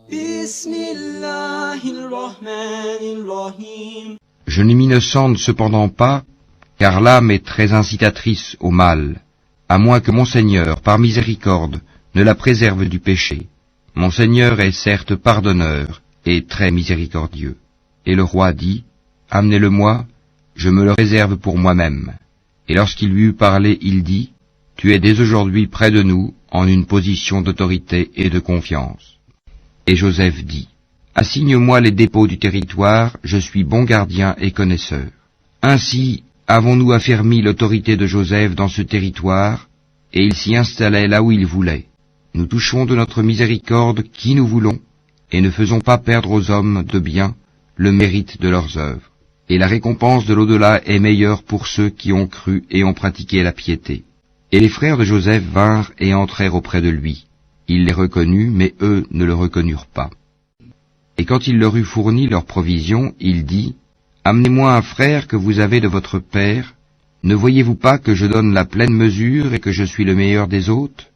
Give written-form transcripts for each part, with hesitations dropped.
Bismillahirrahmanirrahim. Je ne m'innocente cependant pas, car l'âme est très incitatrice au mal, à moins que mon Seigneur, par miséricorde, ne la préserve du péché. Mon Seigneur est certes pardonneur et très miséricordieux. Et le roi dit, amenez-le-moi, je me le réserve pour moi-même. Et lorsqu'il lui eut parlé, il dit, tu es dès aujourd'hui près de nous, en une position d'autorité et de confiance. Et Joseph dit, assigne-moi les dépôts du territoire, je suis bon gardien et connaisseur. Ainsi avons-nous affermi l'autorité de Joseph dans ce territoire, et il s'y installait là où il voulait. Nous touchons de notre miséricorde qui nous voulons, et ne faisons pas perdre aux hommes de bien le mérite de leurs œuvres. Et la récompense de l'au-delà est meilleure pour ceux qui ont cru et ont pratiqué la piété. Et les frères de Joseph vinrent et entrèrent auprès de lui. Il les reconnut, mais eux ne le reconnurent pas. Et quand il leur eut fourni leurs provisions, il dit, amenez-moi un frère que vous avez de votre père. Ne voyez-vous pas que je donne la pleine mesure et que je suis le meilleur des hôtes?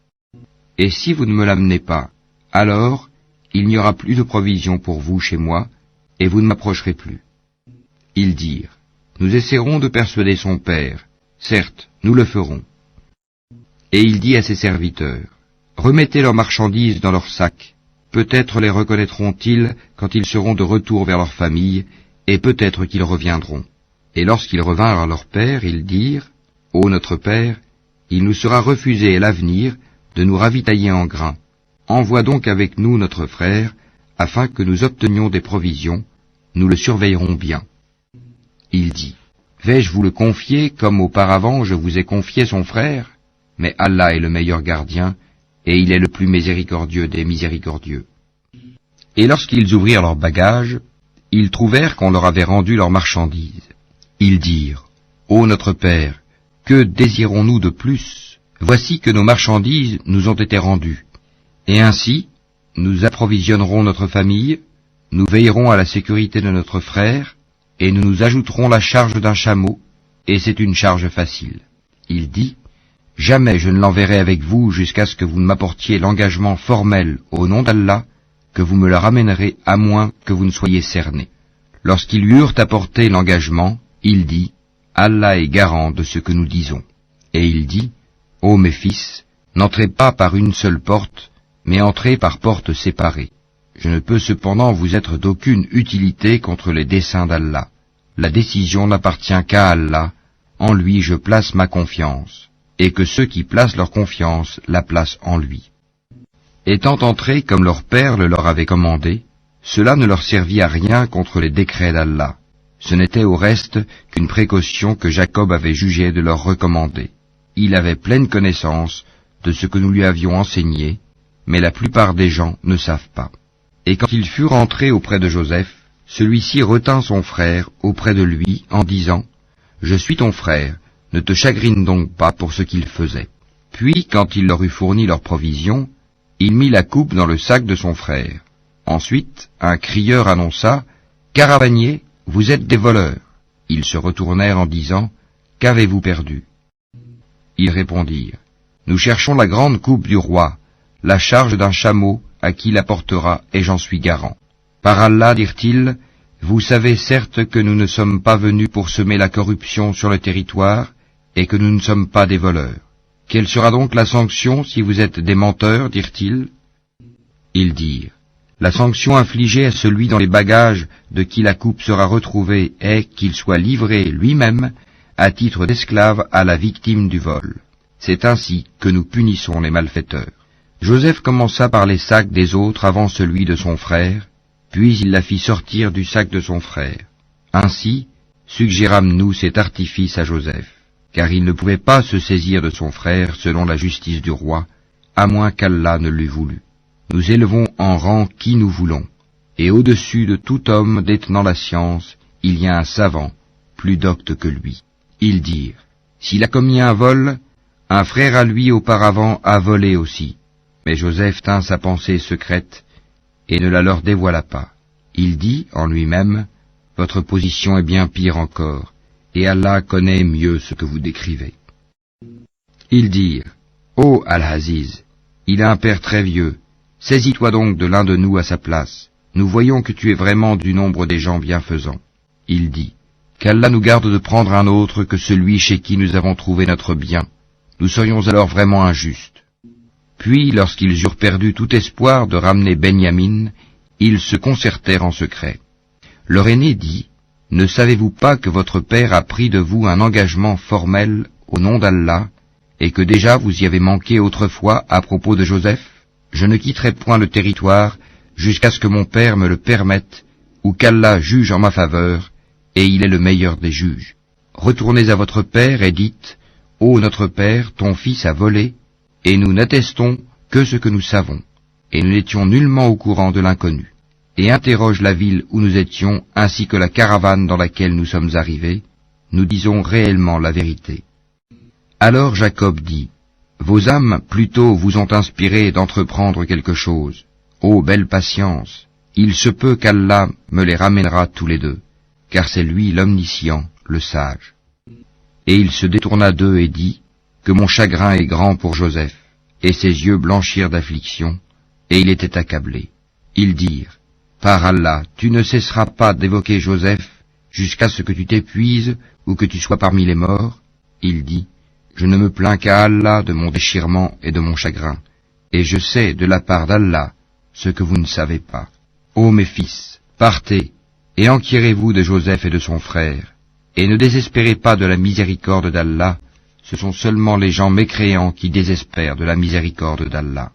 Et si vous ne me l'amenez pas, alors il n'y aura plus de provisions pour vous chez moi, et vous ne m'approcherez plus. Ils dirent, nous essaierons de persuader son père. Certes, nous le ferons. Et il dit à ses serviteurs, remettez leurs marchandises dans leurs sacs. Peut-être les reconnaîtront-ils quand ils seront de retour vers leur famille, et peut-être qu'ils reviendront. Et lorsqu'ils revinrent à leur père, ils dirent, ô notre père, il nous sera refusé à l'avenir de nous ravitailler en grains. Envoie donc avec nous notre frère, afin que nous obtenions des provisions, nous le surveillerons bien. Il dit, vais-je vous le confier comme auparavant je vous ai confié son frère? Mais Allah est le meilleur gardien, et il est le plus miséricordieux des miséricordieux. Et lorsqu'ils ouvrirent leurs bagages, ils trouvèrent qu'on leur avait rendu leurs marchandises. Ils dirent, ô notre père, que désirons-nous de plus? Voici que nos marchandises nous ont été rendues. Et ainsi, nous approvisionnerons notre famille, nous veillerons à la sécurité de notre frère, et nous nous ajouterons la charge d'un chameau, et c'est une charge facile. Il dit, jamais je ne l'enverrai avec vous jusqu'à ce que vous ne m'apportiez l'engagement formel au nom d'Allah, que vous me le ramènerez à moins que vous ne soyez cernés. Lorsqu'ils lui eurent apporté l'engagement, il dit, Allah est garant de ce que nous disons. Et il dit, ô mes fils, n'entrez pas par une seule porte, mais entrez par portes séparées. Je ne peux cependant vous être d'aucune utilité contre les desseins d'Allah. La décision n'appartient qu'à Allah, en lui je place ma confiance, et que ceux qui placent leur confiance la placent en lui. Étant entrés comme leur père le leur avait commandé, cela ne leur servit à rien contre les décrets d'Allah. Ce n'était au reste qu'une précaution que Jacob avait jugé de leur recommander. Il avait pleine connaissance de ce que nous lui avions enseigné, mais la plupart des gens ne savent pas. Et quand ils furent entrés auprès de Joseph, celui-ci retint son frère auprès de lui en disant, « Je suis ton frère, ne te chagrine donc pas pour ce qu'il faisait. » Puis, quand il leur eut fourni leurs provisions, il mit la coupe dans le sac de son frère. Ensuite, un crieur annonça, « Caravaniers, vous êtes des voleurs. » Ils se retournèrent en disant, « Qu'avez-vous perdu ?» Ils répondirent, « Nous cherchons la grande coupe du roi, la charge d'un chameau à qui la portera, et j'en suis garant. Par Allah, dirent-ils, vous savez certes que nous ne sommes pas venus pour semer la corruption sur le territoire, et que nous ne sommes pas des voleurs. Quelle sera donc la sanction si vous êtes des menteurs, dirent-ils? Ils dirent, la sanction infligée à celui dans les bagages de qui la coupe sera retrouvée est qu'il soit livré lui-même à titre d'esclave à la victime du vol. C'est ainsi que nous punissons les malfaiteurs. Joseph commença par les sacs des autres avant celui de son frère, puis il la fit sortir du sac de son frère. Ainsi, suggérâmes-nous cet artifice à Joseph, car il ne pouvait pas se saisir de son frère selon la justice du roi, à moins qu'Allah ne l'eût voulu. Nous élevons en rang qui nous voulons, et au-dessus de tout homme détenant la science, il y a un savant, plus docte que lui. Ils dirent, s'il a commis un vol, un frère à lui auparavant a volé aussi. Mais Joseph tint sa pensée secrète et ne la leur dévoila pas. Il dit en lui-même, « Votre position est bien pire encore, et Allah connaît mieux ce que vous décrivez. » Ils dirent, « Ô Al-Aziz, il a un père très vieux, Saisis-toi donc de l'un de nous à sa place. Nous voyons que tu es vraiment du nombre des gens bienfaisants. Il dit, qu'Allah nous garde de prendre un autre que celui chez qui nous avons trouvé notre bien. Nous serions alors vraiment injustes. Puis, lorsqu'ils eurent perdu tout espoir de ramener Benyamin, ils se concertèrent en secret. Leur aîné dit, ne savez-vous pas que votre père a pris de vous un engagement formel au nom d'Allah, et que déjà vous y avez manqué autrefois à propos de Joseph? Je ne quitterai point le territoire jusqu'à ce que mon père me le permette, ou qu'Allah juge en ma faveur, et il est le meilleur des juges. Retournez à votre père et dites, ô notre père, ton fils a volé, et nous n'attestons que ce que nous savons, et nous n'étions nullement au courant de l'inconnu. Et interroge la ville où nous étions, ainsi que la caravane dans laquelle nous sommes arrivés, nous disons réellement la vérité. Alors Jacob dit, vos âmes plutôt vous ont inspiré d'entreprendre quelque chose. Ô belle patience, il se peut qu'Allah me les ramènera tous les deux, car c'est lui l'omniscient, le sage. Et il se détourna d'eux et dit, que mon chagrin est grand pour Joseph, et ses yeux blanchirent d'affliction, et il était accablé. Ils dirent, par Allah, tu ne cesseras pas d'évoquer Joseph jusqu'à ce que tu t'épuises ou que tu sois parmi les morts. Il dit, je ne me plains qu'à Allah de mon déchirement et de mon chagrin, et je sais de la part d'Allah ce que vous ne savez pas. Ô mes fils, partez, et enquirez-vous de Joseph et de son frère, et ne désespérez pas de la miséricorde d'Allah, ce sont seulement les gens mécréants qui désespèrent de la miséricorde d'Allah.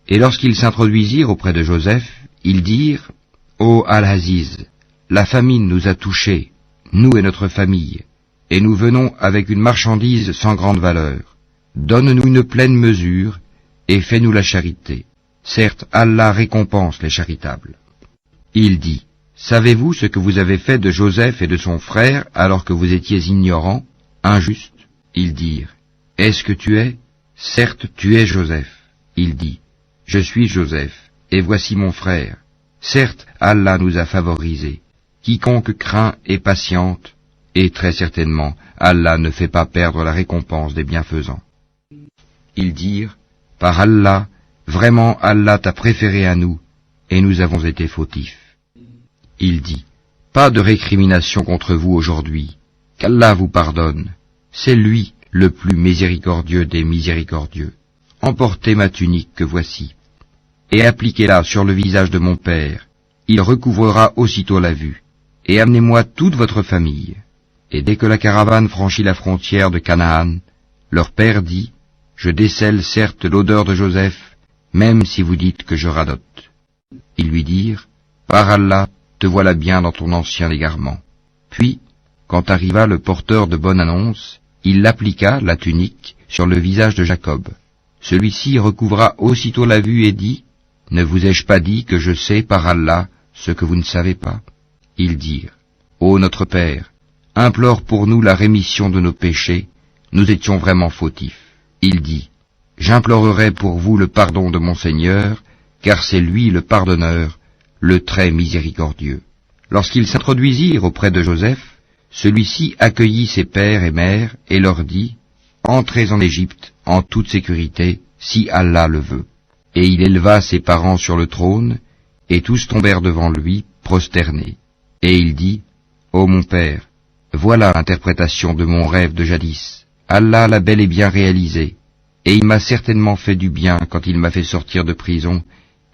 Et lorsqu'ils s'introduisirent auprès de Joseph, ils dirent, ô Al-Aziz, la famine nous a touchés, nous et notre famille, et nous venons avec une marchandise sans grande valeur. Donne-nous une pleine mesure, et fais-nous la charité. Certes, Allah récompense les charitables. Il dit, savez-vous ce que vous avez fait de Joseph et de son frère alors que vous étiez ignorants, injustes? Ils dirent, est-ce que tu es? Certes, tu es Joseph. Il dit, je suis Joseph, et voici mon frère. Certes, Allah nous a favorisés. Quiconque craint et patiente, et très certainement, Allah ne fait pas perdre la récompense des bienfaisants. Ils dirent, par Allah, vraiment Allah t'a préféré à nous, et nous avons été fautifs. Il dit, pas de récrimination contre vous aujourd'hui, qu'Allah vous pardonne, c'est lui le plus miséricordieux des miséricordieux. Emportez ma tunique que voici, et appliquez-la sur le visage de mon père, il recouvrera aussitôt la vue, et amenez-moi toute votre famille. Et dès que la caravane franchit la frontière de Canaan, leur père dit, je décèle certes l'odeur de Joseph, même si vous dites que je radote. Ils lui dirent, par Allah, te voilà bien dans ton ancien égarement. Puis, quand arriva le porteur de bonne annonce, il l'appliqua, la tunique, sur le visage de Jacob. Celui-ci recouvra aussitôt la vue et dit, ne vous ai-je pas dit que je sais par Allah ce que vous ne savez pas? Ils dirent, ô notre Père, implore pour nous la rémission de nos péchés, nous étions vraiment fautifs. Il dit, j'implorerai pour vous le pardon de mon Seigneur, car c'est lui le pardonneur, le très miséricordieux. Lorsqu'ils s'introduisirent auprès de Joseph, celui-ci accueillit ses pères et mères et leur dit, entrez en Égypte en toute sécurité, si Allah le veut. Et il éleva ses parents sur le trône, et tous tombèrent devant lui, prosternés. Et il dit, ô mon père, voilà l'interprétation de mon rêve de jadis. Allah l'a bel et bien réalisé, et il m'a certainement fait du bien quand il m'a fait sortir de prison,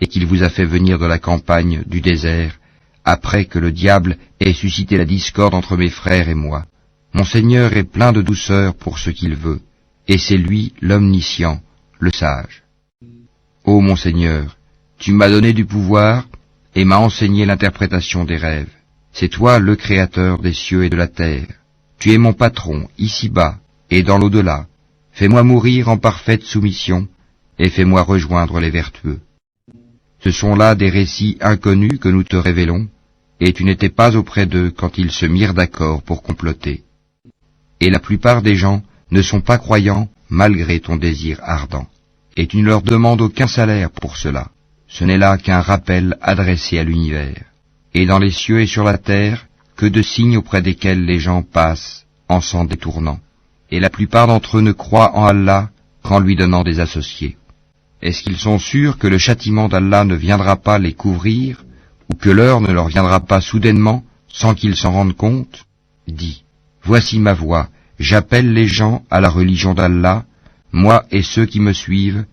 et qu'il vous a fait venir de la campagne, du désert, après que le diable ait suscité la discorde entre mes frères et moi. Mon Seigneur est plein de douceur pour ce qu'il veut, et c'est lui l'omniscient, le sage. Ô mon Seigneur, tu m'as donné du pouvoir, et m'as enseigné l'interprétation des rêves. C'est toi le Créateur des cieux et de la terre. Tu es mon patron, ici-bas, et dans l'au-delà. Fais-moi mourir en parfaite soumission, et fais-moi rejoindre les vertueux. Ce sont là des récits inconnus que nous te révélons, et tu n'étais pas auprès d'eux quand ils se mirent d'accord pour comploter. Et la plupart des gens ne sont pas croyants malgré ton désir ardent, et tu ne leur demandes aucun salaire pour cela. Ce n'est là qu'un rappel adressé à l'univers. Et dans les cieux et sur la terre, que de signes auprès desquels les gens passent en s'en détournant. Et la plupart d'entre eux ne croient en Allah qu'en lui donnant des associés. Est-ce qu'ils sont sûrs que le châtiment d'Allah ne viendra pas les couvrir, ou que l'heure ne leur viendra pas soudainement, sans qu'ils s'en rendent compte? Dis, voici ma voix, j'appelle les gens à la religion d'Allah, moi et ceux qui me suivent,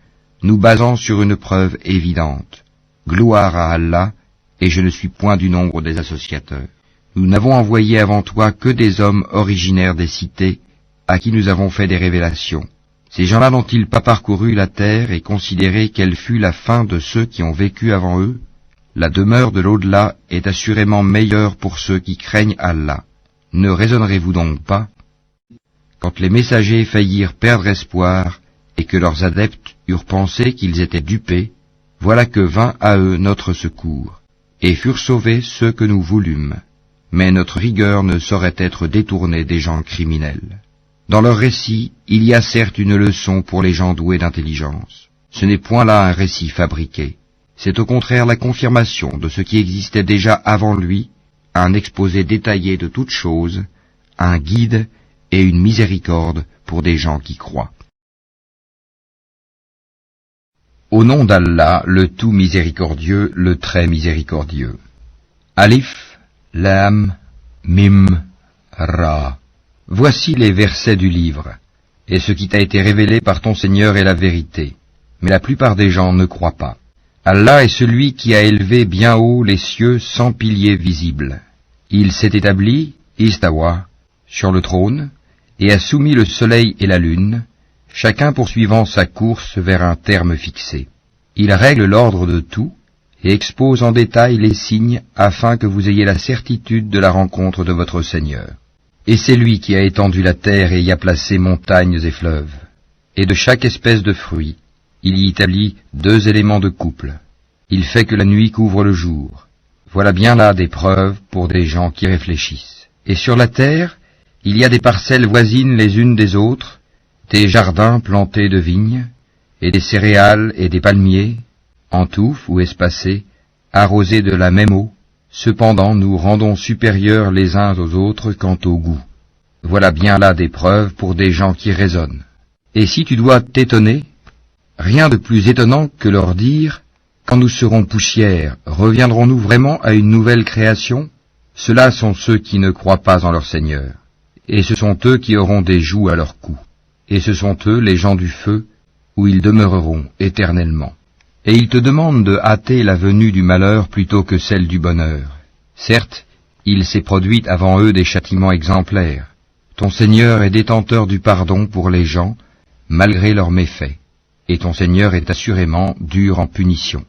nous basant sur une preuve évidente. Gloire à Allah, et je ne suis point du nombre des associateurs. Nous n'avons envoyé avant toi que des hommes originaires des cités, à qui nous avons fait des révélations. Ces gens-là n'ont-ils pas parcouru la terre et considéré quelle fut la fin de ceux qui ont vécu avant eux? La demeure de l'au-delà est assurément meilleure pour ceux qui craignent Allah. Ne raisonnerez-vous donc pas? Quand les messagers faillirent perdre espoir, et que leurs adeptes eurent pensé qu'ils étaient dupés, voilà que vint à eux notre secours, et furent sauvés ceux que nous voulûmes. Mais notre rigueur ne saurait être détournée des gens criminels. Dans leur récit, il y a certes une leçon pour les gens doués d'intelligence. Ce n'est point là un récit fabriqué. C'est au contraire la confirmation de ce qui existait déjà avant lui, un exposé détaillé de toutes choses, un guide et une miséricorde pour des gens qui croient. Au nom d'Allah, le tout miséricordieux, le très miséricordieux. Alif, Lam, Mim, Ra. Voici les versets du livre, et ce qui t'a été révélé par ton Seigneur est la vérité, mais la plupart des gens ne croient pas. Allah est celui qui a élevé bien haut les cieux sans piliers visibles. Il s'est établi, istawa, sur le trône, et a soumis le soleil et la lune, chacun poursuivant sa course vers un terme fixé. Il règle l'ordre de tout, et expose en détail les signes afin que vous ayez la certitude de la rencontre de votre Seigneur. Et c'est lui qui a étendu la terre et y a placé montagnes et fleuves. Et de chaque espèce de fruit, il y établit 2 éléments de couple. Il fait que la nuit couvre le jour. Voilà bien là des preuves pour des gens qui réfléchissent. Et sur la terre, il y a des parcelles voisines les unes des autres, des jardins plantés de vignes, et des céréales et des palmiers, en touffes ou espacés, arrosés de la même eau. Cependant, nous rendons supérieurs les uns aux autres quant au goût. Voilà bien là des preuves pour des gens qui raisonnent. Et si tu dois t'étonner, rien de plus étonnant que leur dire, quand nous serons poussière, reviendrons-nous vraiment à une nouvelle création? Ceux-là sont ceux qui ne croient pas en leur Seigneur. Et ce sont eux qui auront des jougs à leur cou. Et ce sont eux les gens du feu, où ils demeureront éternellement. Et ils te demandent de hâter la venue du malheur plutôt que celle du bonheur. Certes, il s'est produit avant eux des châtiments exemplaires. Ton Seigneur est détenteur du pardon pour les gens, malgré leurs méfaits. Et ton Seigneur est assurément dur en punition.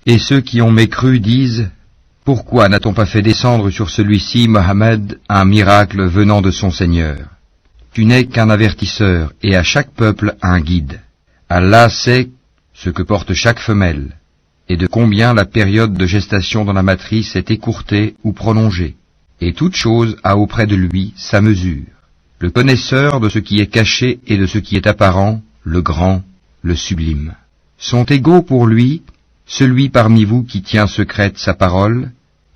Et ceux qui ont mécru disent, « Pourquoi n'a-t-on pas fait descendre sur celui-ci, Mohammed, un miracle venant de son Seigneur? Tu n'es qu'un avertisseur, et à chaque peuple un guide. Allah sait ce que porte chaque femelle, et de combien la période de gestation dans la matrice est écourtée ou prolongée, et toute chose a auprès de lui sa mesure. Le connaisseur de ce qui est caché et de ce qui est apparent, le grand, le sublime. Sont égaux pour lui, celui parmi vous qui tient secrète sa parole,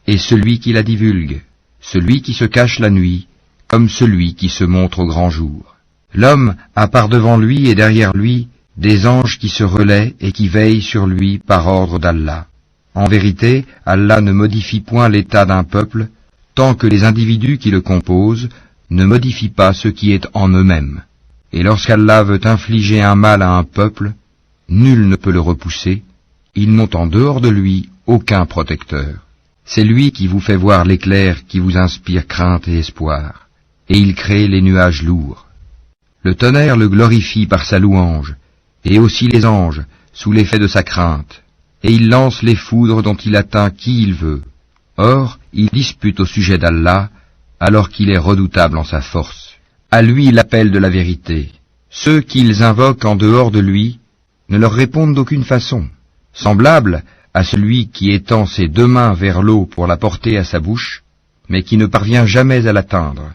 et celui qui la divulgue, celui qui se cache la nuit, comme celui qui se montre au grand jour. L'homme a par devant lui et derrière lui des anges qui se relaient et qui veillent sur lui par ordre d'Allah. En vérité, Allah ne modifie point l'état d'un peuple, tant que les individus qui le composent ne modifient pas ce qui est en eux-mêmes. Et lorsqu'Allah veut infliger un mal à un peuple, nul ne peut le repousser, ils n'ont en dehors de lui aucun protecteur. C'est lui qui vous fait voir l'éclair qui vous inspire crainte et espoir, et il crée les nuages lourds. Le tonnerre le glorifie par sa louange, et aussi les anges, sous l'effet de sa crainte, et il lance les foudres dont il atteint qui il veut. Or, il dispute au sujet d'Allah, alors qu'il est redoutable en sa force. À lui l'appel de la vérité. Ceux qu'ils invoquent en dehors de lui ne leur répondent d'aucune façon. Semblable à celui qui étend ses 2 mains vers l'eau pour la porter à sa bouche, mais qui ne parvient jamais à l'atteindre.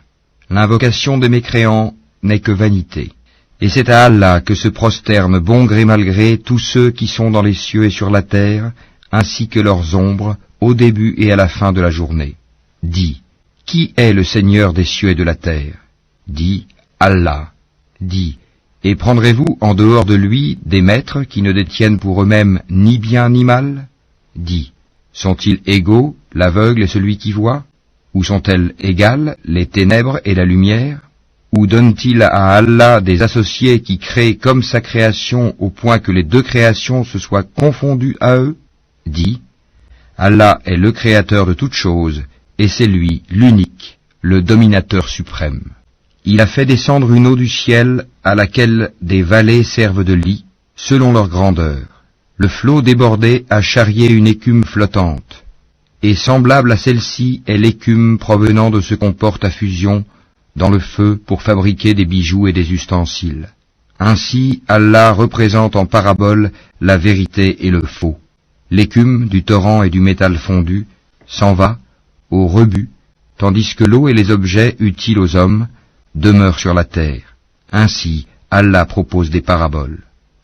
L'invocation des mécréants n'est que vanité. Et c'est à Allah que se prosternent bon gré mal gré tous ceux qui sont dans les cieux et sur la terre, ainsi que leurs ombres, au début et à la fin de la journée. Dis, qui est le Seigneur des cieux et de la terre? Dis, Allah. Dis, Et prendrez-vous en dehors de lui des maîtres qui ne détiennent pour eux-mêmes ni bien ni mal? Dis, sont-ils égaux, l'aveugle et celui qui voit? Ou sont-elles égales, les ténèbres et la lumière? Ou donne-t-il à Allah des associés qui créent comme sa création au point que les deux créations se soient confondues à eux? Dis, Allah est le créateur de toutes choses, et c'est lui, l'unique, le dominateur suprême. Il a fait descendre une eau du ciel à laquelle des vallées servent de lit, selon leur grandeur. Le flot débordé a charrié une écume flottante, et semblable à celle-ci est l'écume provenant de ce qu'on porte à fusion dans le feu pour fabriquer des bijoux et des ustensiles. Ainsi, Allah représente en parabole la vérité et le faux. L'écume du torrent et du métal fondu s'en va au rebut, tandis que l'eau et les objets utiles aux hommes demeurent sur la terre. Ainsi, Allah propose des paraboles.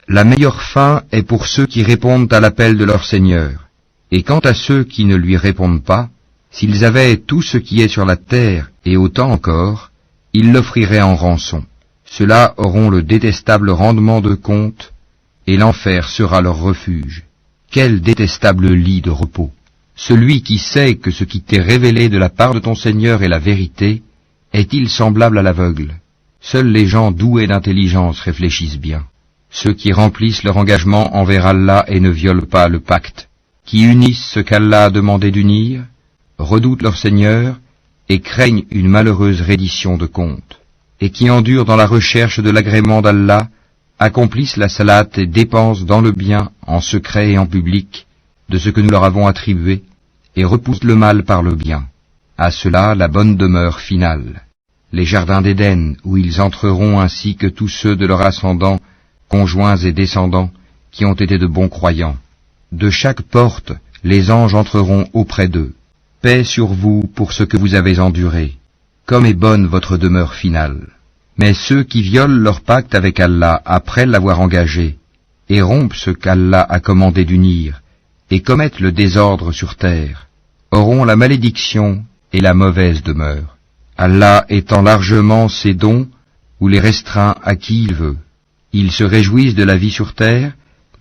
La meilleure fin est pour ceux qui répondent à l'appel de leur Seigneur. Et quant à ceux qui ne lui répondent pas, s'ils avaient tout ce qui est sur la terre et autant encore, ils l'offriraient en rançon. Ceux-là auront le détestable rendement de compte, et l'enfer sera leur refuge. Quel détestable lit de repos! Celui qui sait que ce qui t'est révélé de la part de ton Seigneur est la vérité, est-il semblable à l'aveugle? Seuls les gens doués d'intelligence réfléchissent bien. Ceux qui remplissent leur engagement envers Allah et ne violent pas le pacte, qui unissent ce qu'Allah a demandé d'unir, redoutent leur Seigneur et craignent une malheureuse reddition de compte, et qui endurent dans la recherche de l'agrément d'Allah, accomplissent la salate et dépensent dans le bien, en secret et en public, de ce que nous leur avons attribué, et repoussent le mal par le bien. À cela la bonne demeure finale, les jardins d'Éden, où ils entreront ainsi que tous ceux de leur ascendant, conjoints et descendants, qui ont été de bons croyants. De chaque porte, les anges entreront auprès d'eux. Paix sur vous pour ce que vous avez enduré. Comme est bonne votre demeure finale. Mais ceux qui violent leur pacte avec Allah après l'avoir engagé, et rompent ce qu'Allah a commandé d'unir, et commettent le désordre sur terre, auront la malédiction et la mauvaise demeure. Allah étend largement ses dons, ou les restreint à qui il veut. Ils se réjouissent de la vie sur terre,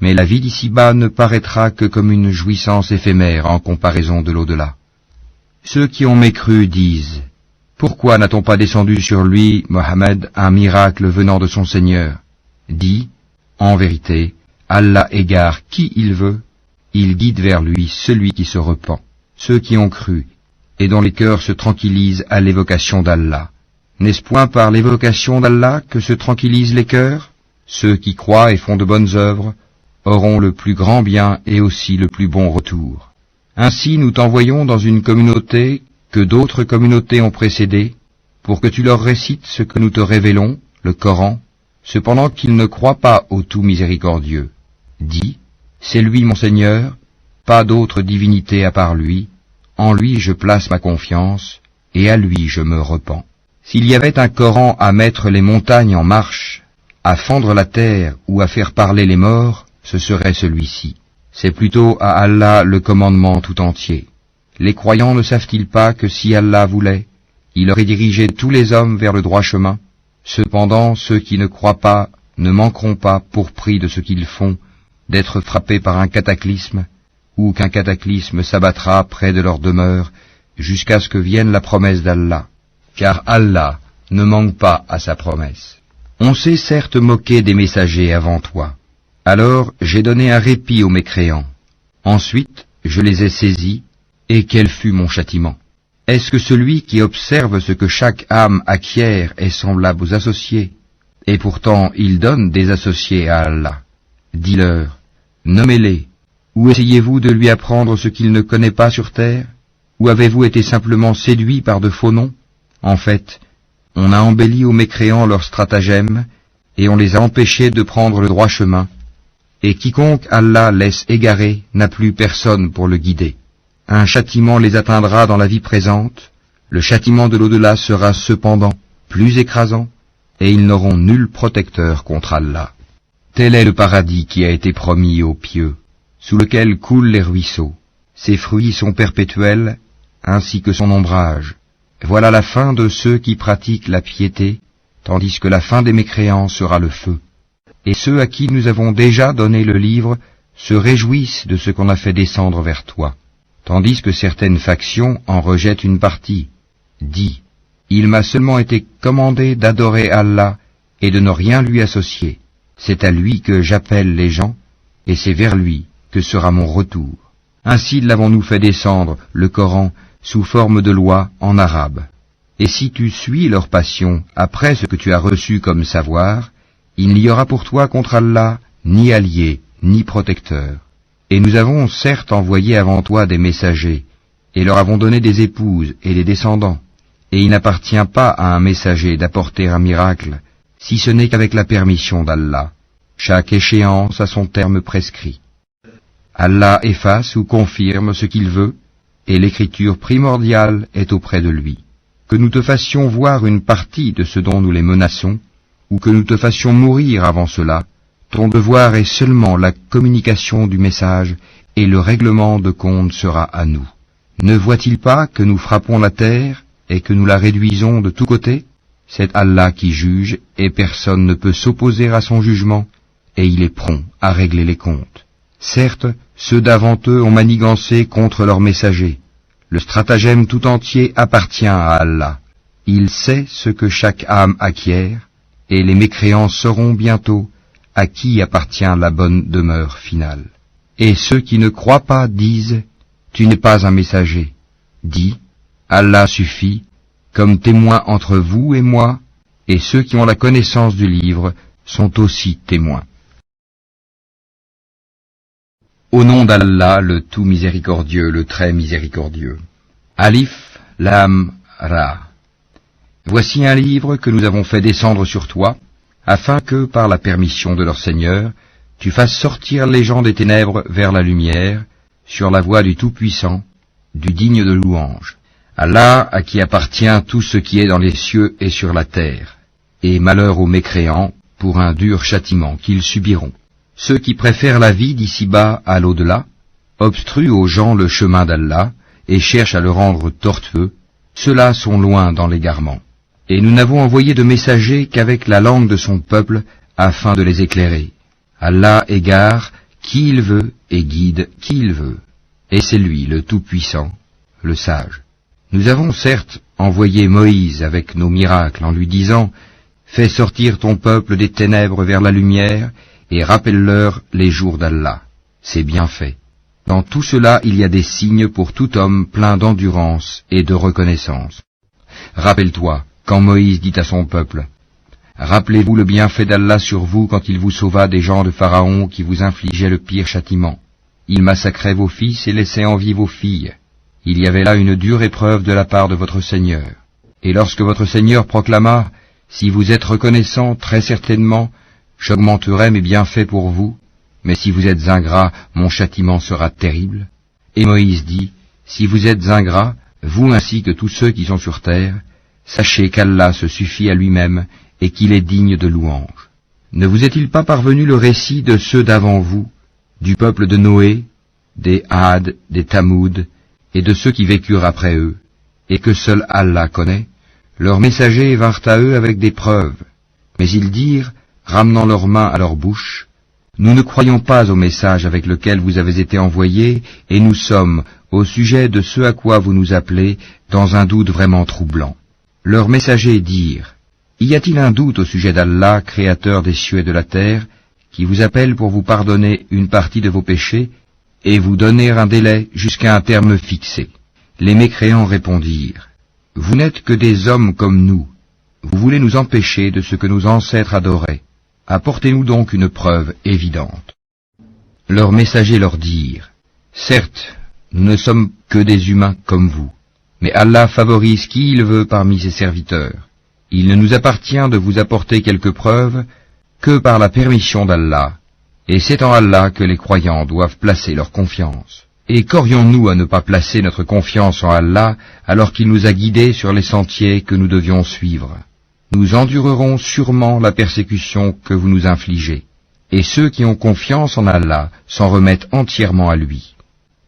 mais la vie d'ici-bas ne paraîtra que comme une jouissance éphémère en comparaison de l'au-delà. Ceux qui ont mécru disent, « Pourquoi n'a-t-on pas descendu sur lui, Mohammed, un miracle venant de son Seigneur ?» Dis, « En vérité, Allah égare qui il veut, il guide vers lui celui qui se repent. » Ceux qui ont cru, et dont les cœurs se tranquillisent à l'évocation d'Allah. N'est-ce point par l'évocation d'Allah que se tranquillisent les cœurs? Ceux qui croient et font de bonnes œuvres auront le plus grand bien et aussi le plus bon retour. Ainsi nous t'envoyons dans une communauté que d'autres communautés ont précédé, pour que tu leur récites ce que nous te révélons, le Coran, cependant qu'ils ne croient pas au tout miséricordieux. Dis, c'est lui mon Seigneur, pas d'autre divinité à part lui, en lui je place ma confiance, et à lui je me repens. S'il y avait un Coran à mettre les montagnes en marche, à fendre la terre ou à faire parler les morts, ce serait celui-ci. C'est plutôt à Allah le commandement tout entier. Les croyants ne savent-ils pas que si Allah voulait, il aurait dirigé tous les hommes vers le droit chemin? Cependant, ceux qui ne croient pas ne manqueront pas, pour prix de ce qu'ils font, d'être frappés par un cataclysme, ou qu'un cataclysme s'abattra près de leur demeure, jusqu'à ce que vienne la promesse d'Allah. Car Allah ne manque pas à sa promesse. On s'est certes moqué des messagers avant toi. Alors j'ai donné un répit aux mécréants. Ensuite, je les ai saisis, et quel fut mon châtiment? Est-ce que celui qui observe ce que chaque âme acquiert est semblable aux associés? Et pourtant il donne des associés à Allah. Dis-leur, nommez-les, ou essayez-vous de lui apprendre ce qu'il ne connaît pas sur terre? Ou avez-vous été simplement séduits par de faux noms? En fait, on a embelli aux mécréants leurs stratagèmes, et on les a empêchés de prendre le droit chemin. Et quiconque Allah laisse égarer n'a plus personne pour le guider. Un châtiment les atteindra dans la vie présente, le châtiment de l'au-delà sera cependant plus écrasant, et ils n'auront nul protecteur contre Allah. Tel est le paradis qui a été promis aux pieux, sous lequel coulent les ruisseaux. Ses fruits sont perpétuels, ainsi que son ombrage. Voilà la fin de ceux qui pratiquent la piété, tandis que la fin des mécréants sera le feu. et ceux à qui nous avons déjà donné le livre se réjouissent de ce qu'on a fait descendre vers toi, tandis que certaines factions en rejettent une partie. Dis, il m'a seulement été commandé d'adorer Allah et de ne rien lui associer. C'est à lui que j'appelle les gens, et c'est vers lui que sera mon retour. Ainsi l'avons-nous fait descendre, le Coran, sous forme de loi en arabe. Et si tu suis leur passion après ce que tu as reçu comme savoir, il n'y aura pour toi contre Allah ni allié, ni protecteur. Et nous avons certes envoyé avant toi des messagers, et leur avons donné des épouses et des descendants. Et il n'appartient pas à un messager d'apporter un miracle, si ce n'est qu'avec la permission d'Allah. Chaque échéance a son terme prescrit. Allah efface ou confirme ce qu'il veut, et l'écriture primordiale est auprès de lui. Que nous te fassions voir une partie de ce dont nous les menaçons, ou que nous te fassions mourir avant cela, ton devoir est seulement la communication du message, et le règlement de compte sera à nous. Ne voit-il pas que nous frappons la terre, et que nous la réduisons de tous côtés? C'est Allah qui juge, et personne ne peut s'opposer à son jugement, et il est prompt à régler les comptes. Certes, ceux d'avant eux ont manigancé contre leurs messagers. Le stratagème tout entier appartient à Allah. Il sait ce que chaque âme acquiert, et les mécréants sauront bientôt à qui appartient la bonne demeure finale. Et ceux qui ne croient pas disent, tu n'es pas un messager. Dis, Allah suffit, comme témoin entre vous et moi, et ceux qui ont la connaissance du livre sont aussi témoins. Au nom d'Allah, le tout miséricordieux, le très miséricordieux. Alif, Lam, Ra. Voici un livre que nous avons fait descendre sur toi, afin que, par la permission de leur Seigneur, tu fasses sortir les gens des ténèbres vers la lumière, sur la voie du Tout-Puissant, du digne de louange. Allah, à qui appartient tout ce qui est dans les cieux et sur la terre, et malheur aux mécréants pour un dur châtiment qu'ils subiront. Ceux qui préfèrent la vie d'ici-bas à l'au-delà, obstruent aux gens le chemin d'Allah et cherchent à le rendre tortueux, ceux-là sont loin dans l'égarement. Et nous n'avons envoyé de messagers qu'avec la langue de son peuple afin de les éclairer. Allah égare qui il veut et guide qui il veut. Et c'est lui le Tout-Puissant, le Sage. Nous avons certes envoyé Moïse avec nos miracles en lui disant « Fais sortir ton peuple des ténèbres vers la lumière et rappelle-leur les jours d'Allah. » C'est bien fait. Dans tout cela, il y a des signes pour tout homme plein d'endurance et de reconnaissance. Rappelle-toi, quand Moïse dit à son peuple, « Rappelez-vous le bienfait d'Allah sur vous quand il vous sauva des gens de Pharaon qui vous infligeaient le pire châtiment. Il massacrait vos fils et laissait en vie vos filles. Il y avait là une dure épreuve de la part de votre Seigneur. Et lorsque votre Seigneur proclama, « Si vous êtes reconnaissant, très certainement, j'augmenterai mes bienfaits pour vous, mais si vous êtes ingrats, mon châtiment sera terrible. » Et Moïse dit, « Si vous êtes ingrats, vous ainsi que tous ceux qui sont sur terre, sachez qu'Allah se suffit à lui-même et qu'il est digne de louange. Ne vous est-il pas parvenu le récit de ceux d'avant vous, du peuple de Noé, des Had, des Tamoud, et de ceux qui vécurent après eux, et que seul Allah connaît? Leurs messagers vinrent à eux avec des preuves, mais ils dirent, ramenant leurs mains à leur bouche, « Nous ne croyons pas au message avec lequel vous avez été envoyés, et nous sommes, au sujet de ce à quoi vous nous appelez, dans un doute vraiment troublant. » Leurs messagers dirent, « Y a-t-il un doute au sujet d'Allah, créateur des cieux et de la terre, qui vous appelle pour vous pardonner une partie de vos péchés, et vous donner un délai jusqu'à un terme fixé ?» Les mécréants répondirent, « Vous n'êtes que des hommes comme nous. Vous voulez nous empêcher de ce que nos ancêtres adoraient. Apportez-nous donc une preuve évidente. » Leurs messagers leur dirent, « Certes, nous ne sommes que des humains comme vous, mais Allah favorise qui il veut parmi ses serviteurs. Il ne nous appartient de vous apporter quelques preuves que par la permission d'Allah, et c'est en Allah que les croyants doivent placer leur confiance. Et qu'aurions-nous à ne pas placer notre confiance en Allah alors qu'il nous a guidés sur les sentiers que nous devions suivre? Nous endurerons sûrement la persécution que vous nous infligez, et ceux qui ont confiance en Allah s'en remettent entièrement à lui.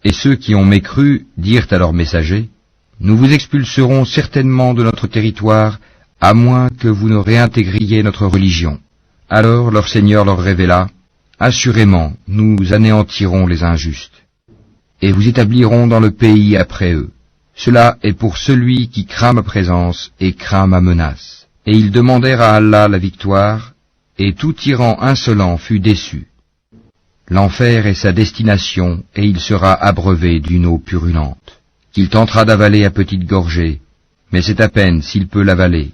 Et ceux qui ont mécru dirent à leurs messagers, « Nous vous expulserons certainement de notre territoire, à moins que vous ne réintégriez notre religion. Alors leur Seigneur leur révéla, assurément, nous anéantirons les injustes, et vous établirons dans le pays après eux. Cela est pour celui qui craint ma présence et craint ma menace. Et ils demandèrent à Allah la victoire, et tout tyran insolent fut déçu. L'enfer est sa destination, et il sera abreuvé d'une eau purulente, qu'il tentera d'avaler à petites gorgées, mais c'est à peine s'il peut l'avaler.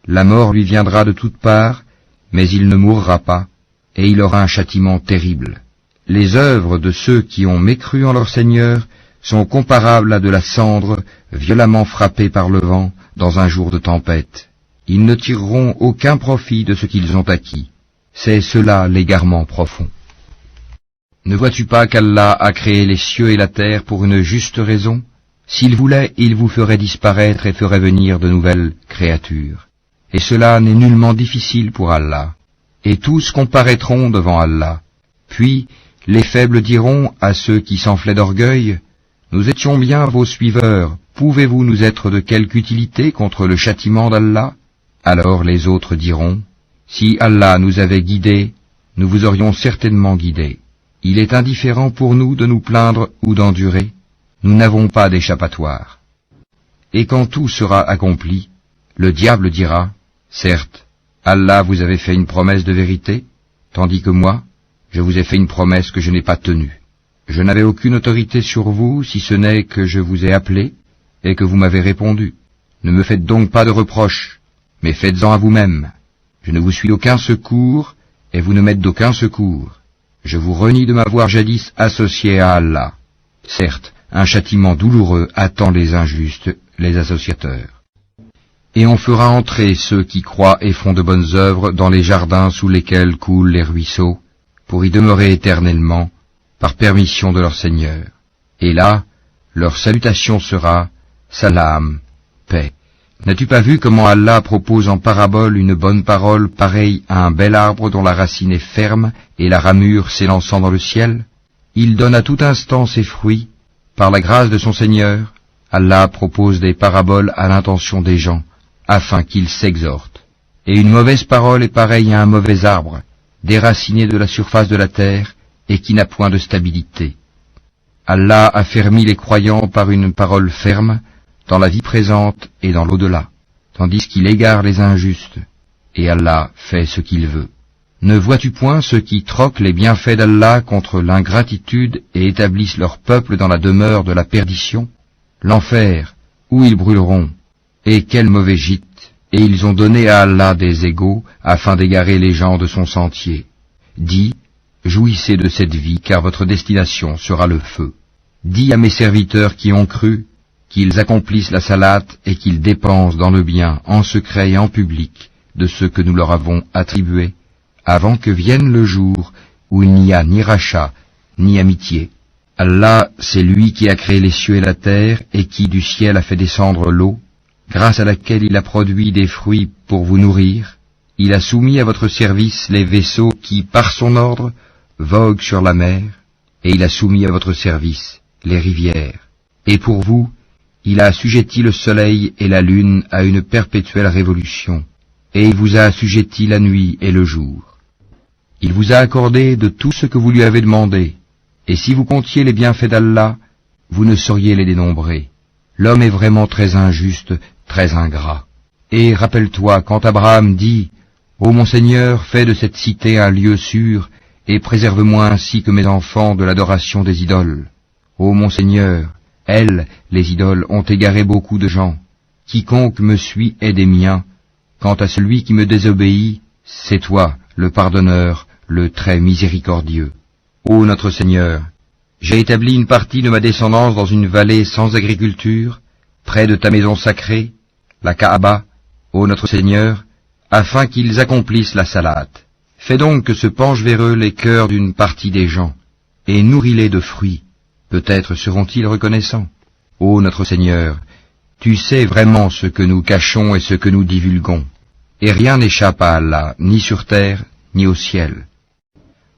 La mort lui viendra de toutes parts, mais il ne mourra pas, et il aura un châtiment terrible. Les œuvres de ceux qui ont mécru en leur Seigneur sont comparables à de la cendre violemment frappée par le vent dans un jour de tempête. Ils ne tireront aucun profit de ce qu'ils ont acquis. C'est cela l'égarement profond. Ne vois-tu pas qu'Allah a créé les cieux et la terre pour une juste raison? S'il voulait, il vous ferait disparaître et ferait venir de nouvelles créatures. Et cela n'est nullement difficile pour Allah. Et tous comparaîtront devant Allah. Puis, les faibles diront à ceux qui s'enflaient d'orgueil, « Nous étions bien vos suiveurs, pouvez-vous nous être de quelque utilité contre le châtiment d'Allah ?» Alors les autres diront, « Si Allah nous avait guidés, nous vous aurions certainement guidés. Il est indifférent pour nous de nous plaindre ou d'endurer, nous n'avons pas d'échappatoire. » Et quand tout sera accompli, le diable dira, « Certes, Allah vous avait fait une promesse de vérité, tandis que moi, je vous ai fait une promesse que je n'ai pas tenue. Je n'avais aucune autorité sur vous, si ce n'est que je vous ai appelé, et que vous m'avez répondu. Ne me faites donc pas de reproches, mais faites-en à vous-même. Je ne vous suis d'aucun secours, et vous ne m'êtes d'aucun secours. Je vous renie de m'avoir jadis associé à Allah. Certes, un châtiment douloureux attend les injustes, les associateurs. Et on fera entrer ceux qui croient et font de bonnes œuvres dans les jardins sous lesquels coulent les ruisseaux, pour y demeurer éternellement, par permission de leur Seigneur. Et là, leur salutation sera « Salam, paix ». N'as-tu pas vu comment Allah propose en parabole une bonne parole pareille à un bel arbre dont la racine est ferme et la ramure s'élançant dans le ciel? Il donne à tout instant ses fruits. Par la grâce de son Seigneur, Allah propose des paraboles à l'intention des gens, afin qu'ils s'exhortent. Et une mauvaise parole est pareille à un mauvais arbre, déraciné de la surface de la terre et qui n'a point de stabilité. Allah a fermi les croyants par une parole ferme, dans la vie présente et dans l'au-delà, tandis qu'il égare les injustes, et Allah fait ce qu'il veut. Ne vois-tu point ceux qui troquent les bienfaits d'Allah contre l'ingratitude et établissent leur peuple dans la demeure de la perdition? L'enfer, où ils brûleront, et quel mauvais gîte, et ils ont donné à Allah des égaux, afin d'égarer les gens de son sentier. Dis, jouissez de cette vie, car votre destination sera le feu. Dis à mes serviteurs qui ont cru, qu'ils accomplissent la salate et qu'ils dépensent dans le bien, en secret et en public, de ce que nous leur avons attribué, avant que vienne le jour où il n'y a ni rachat, ni amitié. Allah, c'est lui qui a créé les cieux et la terre, et qui du ciel a fait descendre l'eau, grâce à laquelle il a produit des fruits pour vous nourrir. Il a soumis à votre service les vaisseaux qui, par son ordre, voguent sur la mer, et il a soumis à votre service les rivières. Et pour vous, il a assujetti le soleil et la lune à une perpétuelle révolution, et il vous a assujetti la nuit et le jour. Il vous a accordé de tout ce que vous lui avez demandé, et si vous comptiez les bienfaits d'Allah, vous ne sauriez les dénombrer. L'homme est vraiment très injuste, très ingrat. Et rappelle-toi quand Abraham dit « Ô mon Seigneur, fais de cette cité un lieu sûr, et préserve-moi ainsi que mes enfants de l'adoration des idoles. Ô mon Seigneur, elles, les idoles, ont égaré beaucoup de gens. Quiconque me suit est des miens. Quant à celui qui me désobéit, c'est toi, le pardonneur, le très miséricordieux. Ô notre Seigneur, j'ai établi une partie de ma descendance dans une vallée sans agriculture, près de ta maison sacrée, la Kaaba, ô notre Seigneur, afin qu'ils accomplissent la salate. Fais donc que se penchent vers eux les cœurs d'une partie des gens, et nourris-les de fruits. Peut-être seront-ils reconnaissants. Ô notre Seigneur, tu sais vraiment ce que nous cachons et ce que nous divulguons, et rien n'échappe à Allah, ni sur terre, ni au ciel.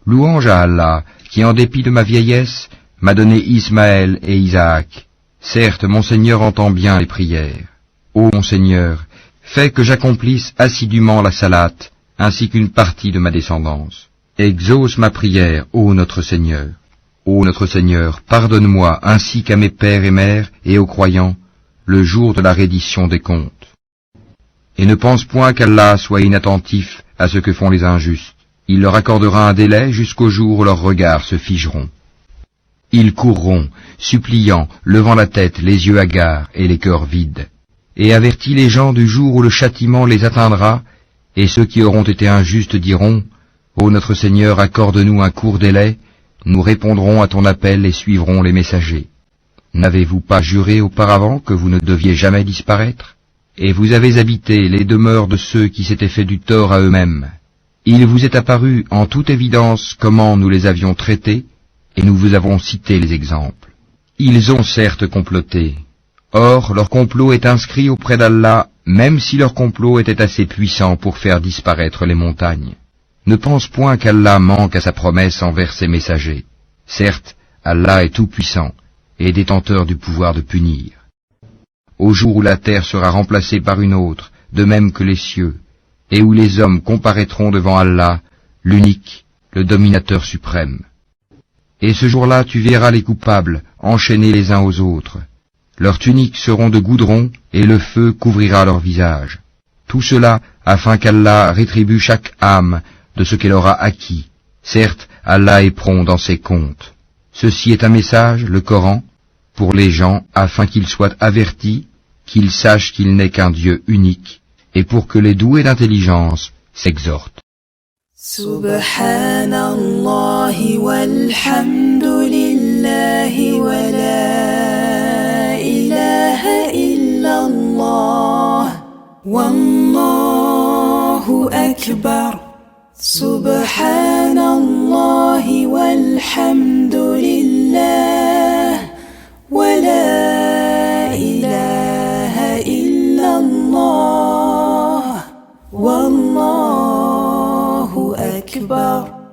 Louange à Allah, qui en dépit de ma vieillesse, m'a donné Ismaël et Isaac. Certes, mon Seigneur entend bien les prières. Ô mon Seigneur, fais que j'accomplisse assidûment la salate, ainsi qu'une partie de ma descendance. Exauce ma prière, ô notre Seigneur. Ô notre Seigneur, pardonne-moi ainsi qu'à mes pères et mères et aux croyants, le jour de la reddition des comptes. Et ne pense point qu'Allah soit inattentif à ce que font les injustes. Il leur accordera un délai jusqu'au jour où leurs regards se figeront. Ils courront, suppliant, levant la tête, les yeux hagards et les cœurs vides. Et avertis les gens du jour où le châtiment les atteindra, et ceux qui auront été injustes diront, « Ô notre Seigneur, accorde-nous un court délai, nous répondrons à ton appel et suivrons les messagers. N'avez-vous pas juré auparavant que vous ne deviez jamais disparaître? Et vous avez habité les demeures de ceux qui s'étaient fait du tort à eux-mêmes. Il vous est apparu en toute évidence comment nous les avions traités, et nous vous avons cité les exemples. Ils ont certes comploté. Or, leur complot est inscrit auprès d'Allah, même si leur complot était assez puissant pour faire disparaître les montagnes. Ne pense point qu'Allah manque à sa promesse envers ses messagers. Certes, Allah est tout-puissant et détenteur du pouvoir de punir. Au jour où la terre sera remplacée par une autre, de même que les cieux, et où les hommes comparaîtront devant Allah, l'unique, le dominateur suprême. Et ce jour-là tu verras les coupables enchaînés les uns aux autres. Leurs tuniques seront de goudron et le feu couvrira leur visage. Tout cela afin qu'Allah rétribue chaque âme de ce qu'elle aura acquis. Certes, Allah est prompt dans ses comptes. Ceci est un message, le Coran, pour les gens afin qu'ils soient avertis, qu'ils sachent qu'il n'est qu'un Dieu unique, et pour que les doués d'intelligence s'exhortent. Subhanallah walhamdulillah wa la ilaha illallah wallahu akbar. Subhanallah walhamdulillah wa la ilaha illallah wallahu akbar.